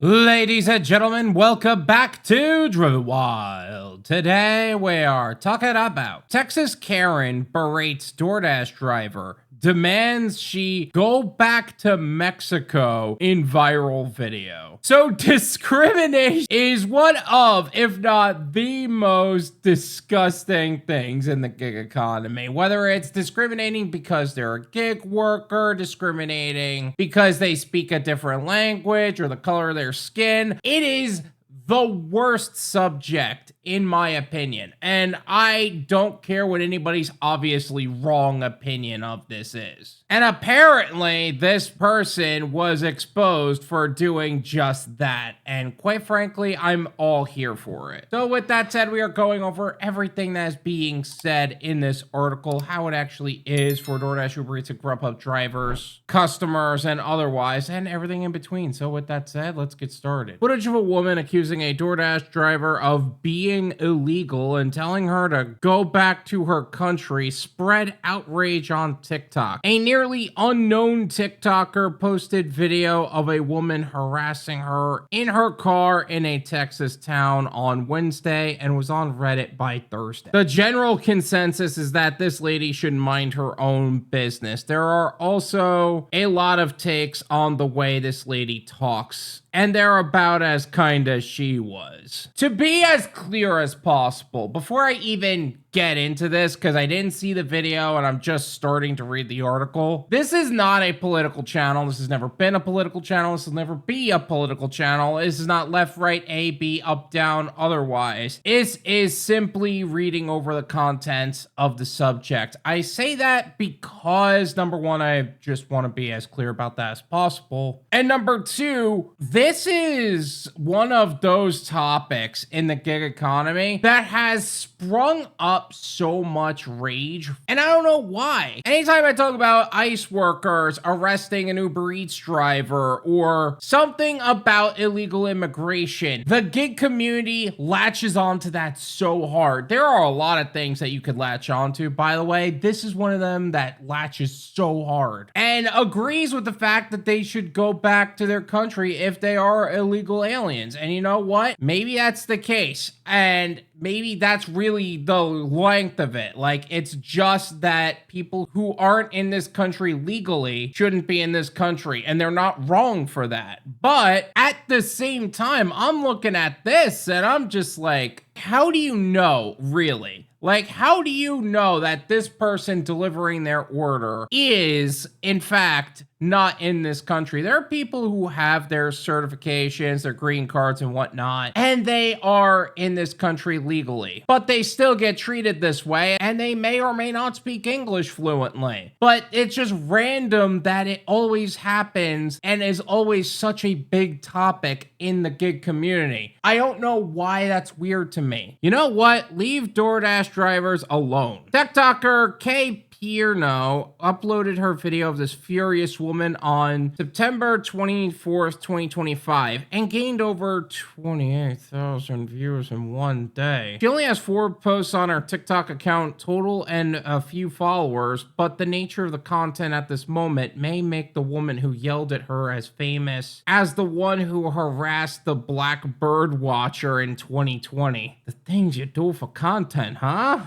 Ladies and gentlemen, welcome back to Wyld. Today we are talking about Texas Karen berates DoorDash driver, demands she go back to Mexico in viral video. So discrimination is one of, if not the most disgusting things in the gig economy. Whether it's discriminating because they're a gig worker, discriminating because they speak a different language or the color of their skin, it is the worst subject in my opinion, and I don't care what anybody's obviously wrong opinion of this is. And apparently this person was exposed for doing just that, and quite frankly, I'm all here for it. So with that said, we are going over everything that is being said in this article, how it actually is for DoorDash, Uber Eats, and Grubhub drivers, customers, and otherwise, and everything in between. So with that said, let's get started. Footage of a woman accusing a DoorDash driver of being illegal and telling her to go back to her country spread outrage on TikTok. A nearly unknown TikToker posted video of a woman harassing her in her car in a Texas town on Wednesday and was on Reddit by Thursday. The general consensus is that this lady should mind her own business. There are also a lot of takes on the way this lady talks, and they're about as kind as she was. To be as clear as possible, before I even get into this, because I didn't see the video and I'm just starting to read the article, this is not a political channel. This has never been a political channel. This will never be a political channel. This is not left, right, A, B, up, down, otherwise. This is simply reading over the contents of the subject. I say that because, number one, I just want to be as clear about that as possible. And number two, this is one of those topics in the gig economy that has sprung up so much rage, and I don't know why. Anytime I talk about ICE workers arresting an Uber Eats driver or something about illegal immigration, the gig community latches onto that so hard. There are a lot of things that you could latch onto, by the way. This is one of them that latches so hard and agrees with the fact that they should go back to their country if they are illegal aliens. And you know what? Maybe that's the case, and maybe that's really the length of it. Like, it's just that people who aren't in this country legally shouldn't be in this country, and they're not wrong for that. But at the same time, I'm looking at this and I'm just like, how do you know, really? Like, how do you know that this person delivering their order is, in fact, not in this country? There are people who have their certifications, their green cards and whatnot, and they are in this country legally, but they still get treated this way, and they may or may not speak English fluently. But it's just random that it always happens and is always such a big topic in the gig community. I don't know why that's weird to me. You know what? Leave DoorDash drivers alone. TikToker kpinero uploaded her video of this furious woman on September 24th, 2025 and gained over 28,000 views in one day. She only has 4 posts on her TikTok account total and a few followers, but the nature of the content at this moment may make the woman who yelled at her as famous as the one who harassed the black bird watcher in 2020. The things you do for content, huh?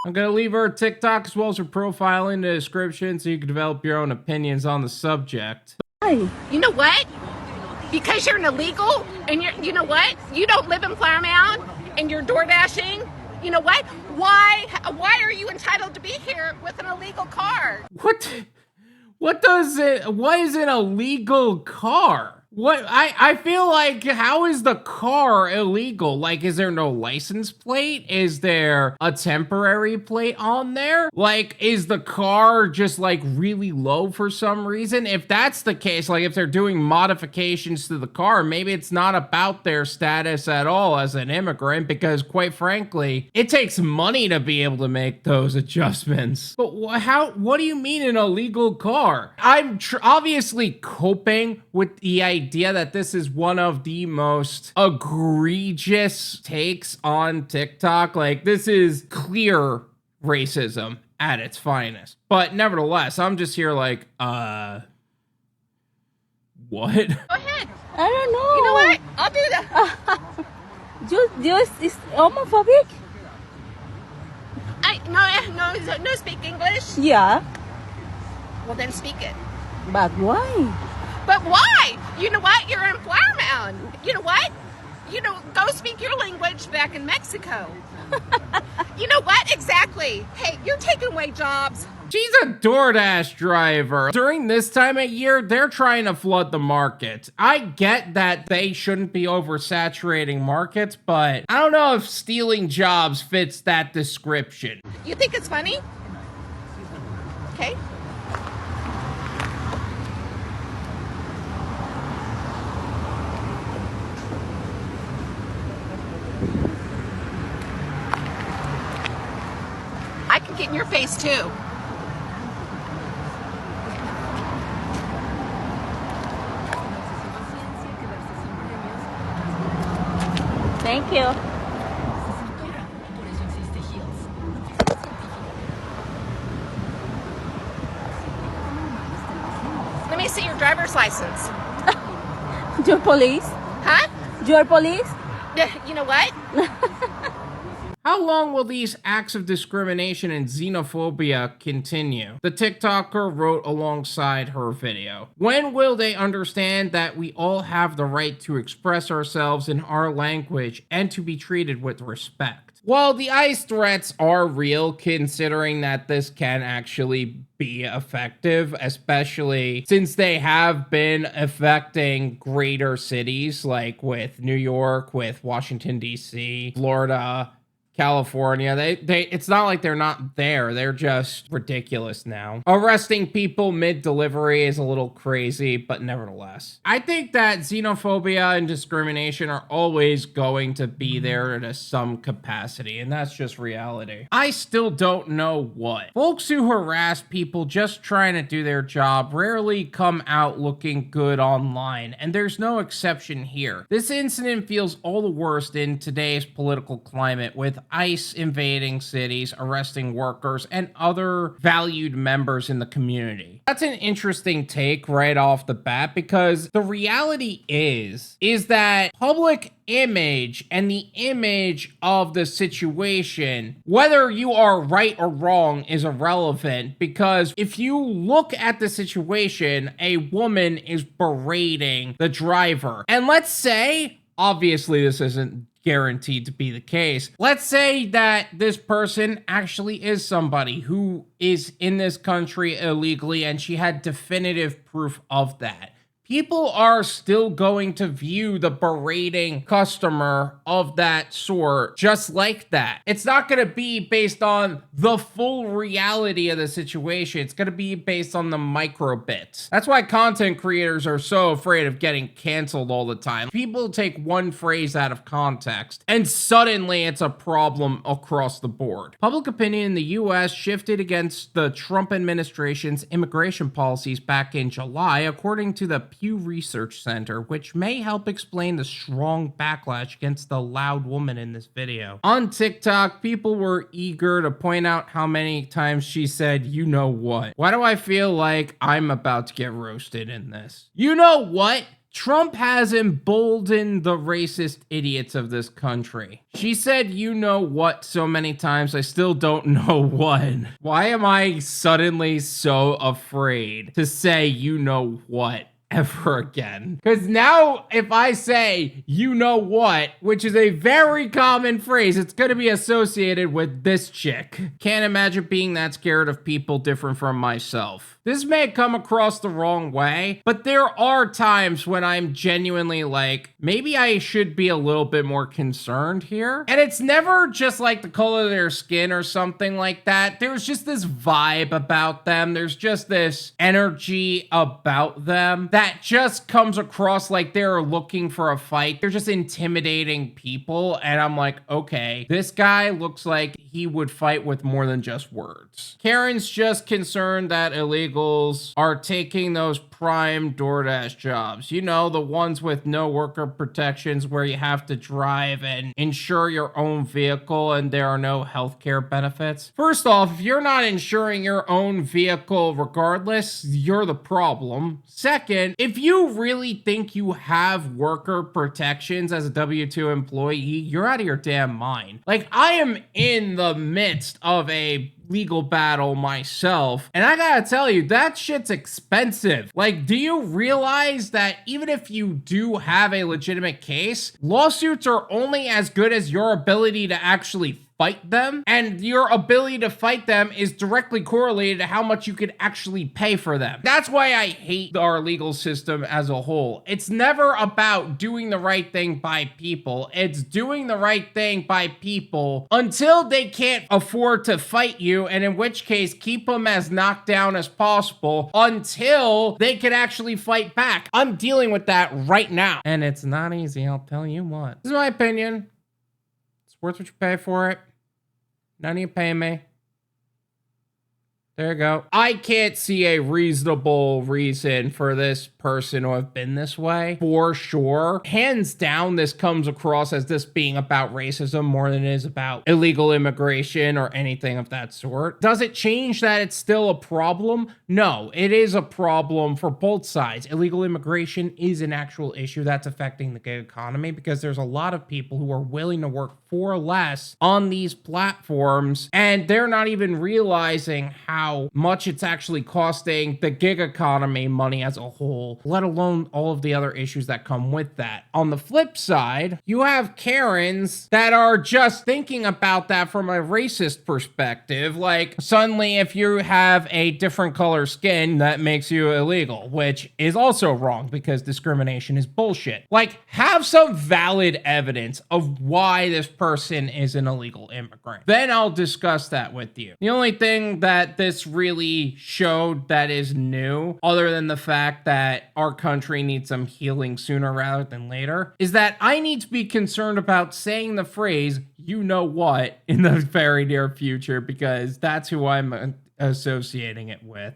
I'm gonna leave her TikTok as well as her profile in the description so you can develop your own opinions on the subject. Hi. You know what? Because you're an illegal and you know what? You don't live in Paramount and you're door dashing. You know what? Why are you entitled to be here with an illegal car? What is an illegal car? What I feel like, how is the car illegal? Like, is there no license plate? Is there a temporary plate on there? Like, is the car just like really low for some reason? If that's the case, like if they're doing modifications to the car, maybe it's not about their status at all as an immigrant, because quite frankly, it takes money to be able to make those adjustments. But what do you mean an illegal car? I'm obviously coping with the idea that this is one of the most egregious takes on TikTok. Like, this is clear racism at its finest. But nevertheless, I'm just here like, what? Go ahead. I don't know. You know what? I'll do that. Is homophobic? No, speak English. Yeah. Well, then speak it. But why? But why? You know what? You're in Flower Mound. You know what? Go speak your language back in Mexico. You know what? Exactly. Hey, you're taking away jobs. She's a DoorDash driver. During this time of year, they're trying to flood the market. I get that they shouldn't be oversaturating markets, but I don't know if stealing jobs fits that description. You think it's funny? Okay. I can get in your face too. Thank you. Let me see your driver's license. Your police? Huh? Your police? You know what? How long will these acts of discrimination and xenophobia continue? The TikToker wrote alongside her video. When will they understand that we all have the right to express ourselves in our language and to be treated with respect? Well, the ICE threats are real, considering that this can actually be effective, especially since they have been affecting greater cities like with New York, with Washington, D.C., Florida, California. It's not like they're not there. They're just ridiculous now. Arresting people mid-delivery is a little crazy, but nevertheless. I think that xenophobia and discrimination are always going to be there to some capacity, and that's just reality. I still don't know what. Folks who harass people just trying to do their job rarely come out looking good online, and there's no exception here. This incident feels all the worst in today's political climate, with ICE invading cities, arresting workers, and other valued members in the community. That's an interesting take right off the bat, because the reality is that public image and the image of the situation, whether you are right or wrong, is irrelevant, because if you look at the situation, a woman is berating the driver. And let's say, obviously this isn't guaranteed to be the case. Let's say that this person actually is somebody who is in this country illegally and she had definitive proof of that. People are still going to view the berating customer of that sort just like that. It's not going to be based on the full reality of the situation. It's going to be based on the micro bits. That's why content creators are so afraid of getting canceled all the time. People take one phrase out of context and suddenly it's a problem across the board. Public opinion in the US shifted against the Trump administration's immigration policies back in July, according to the Pew Research Center, which may help explain the strong backlash against the loud woman in this video. On TikTok, people were eager to point out how many times she said, "You know what?" Why do I feel like I'm about to get roasted in this? You know what? Trump has emboldened the racist idiots of this country. She said, "You know what?" so many times, I still don't know what. Why am I suddenly so afraid to say, "You know what?" ever again? Because now if I say, "You know what," which is a very common phrase, it's going to be associated with this chick. Can't imagine being that scared of people different from myself. This may come across the wrong way, but there are times when I'm genuinely like, maybe I should be a little bit more concerned here. And it's never just like the color of their skin or something like that. There's just this vibe about them. There's just this energy about them that just comes across like they're looking for a fight. They're just intimidating people. And I'm like, okay, this guy looks like he would fight with more than just words. Karen's just concerned that illegals are taking those prime DoorDash jobs. You know, the ones with no worker protections where you have to drive and insure your own vehicle and there are no healthcare benefits. First off, if you're not insuring your own vehicle regardless, you're the problem. Second, if you really think you have worker protections as a W-2 employee, you're out of your damn mind. Like, I am in the midst of a legal battle myself, and I gotta tell you, that shit's expensive. Like, do you realize that even if you do have a legitimate case, lawsuits are only as good as your ability to actually fight them, and your ability to fight them is directly correlated to how much you could actually pay for them. That's why I hate our legal system as a whole. It's never about doing the right thing by people. It's doing the right thing by people until they can't afford to fight you, and in which case keep them as knocked down as possible until they can actually fight back. I'm dealing with that right now, and it's not easy, I'll tell you what. This is my opinion. It's worth what you pay for it. None of you pay me. There you go. I can't see a reasonable reason for this person to have been this way, for sure. Hands down, this comes across as this being about racism more than it is about illegal immigration or anything of that sort. Does it change that it's still a problem? No, it is a problem for both sides. Illegal immigration is an actual issue that's affecting the gig economy because there's a lot of people who are willing to work for less on these platforms, and they're not even realizing how much it's actually costing the gig economy money as a whole, let alone all of the other issues that come with that. On the flip side, you have Karens that are just thinking about that from a racist perspective. Like, suddenly if you have a different color skin, that makes you illegal, which is also wrong because discrimination is bullshit. Like, have some valid evidence of why this person is an illegal immigrant. Then I'll discuss that with you. The only thing that this really showed that is new, other than the fact that our country needs some healing sooner rather than later, is that I need to be concerned about saying the phrase, you know what, in the very near future, because that's who I'm associating it with,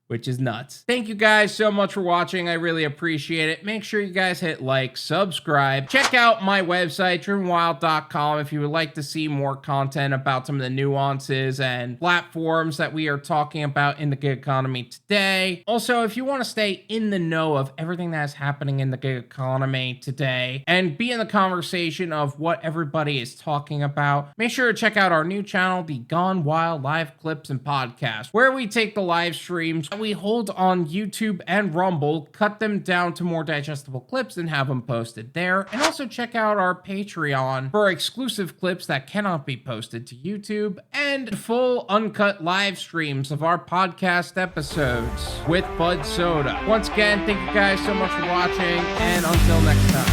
which is nuts. Thank you guys so much for watching. I really appreciate it. Make sure you guys hit like, subscribe. Check out my website, drivenwyld.com, if you would like to see more content about some of the nuances and platforms that we are talking about in the gig economy today. Also, if you want to stay in the know of everything that is happening in the gig economy today and be in the conversation of what everybody is talking about, make sure to check out our new channel, the Gone Wild Live Clips and Podcast, where we take the live streams we hold on YouTube and Rumble, cut them down to more digestible clips and have them posted there. And also check out our Patreon for exclusive clips that cannot be posted to YouTube and full uncut live streams of our podcast episodes with Bud Soda. Once again, thank you guys so much for watching, and until next time.